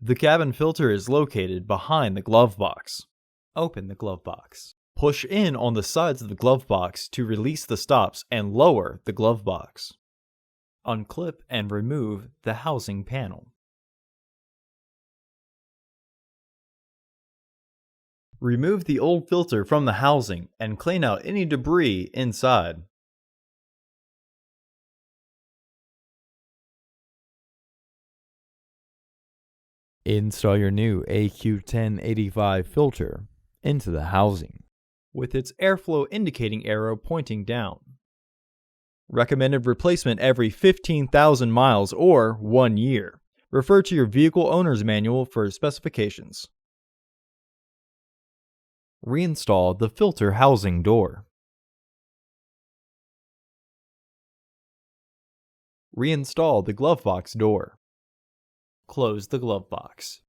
The cabin filter is located behind the glove box. Open the glove box. Push in on the sides of the glove box to release the stops and lower the glove box. Unclip and remove the housing panel. Remove the old filter from the housing and clean out any debris inside. Install your new AQ1085 filter into the housing, with its airflow indicating arrow pointing down. Recommended replacement every 15,000 miles or 1 year. Refer to your vehicle owner's manual for specifications. Reinstall the filter housing door. Reinstall the glove box door. Close the glove box.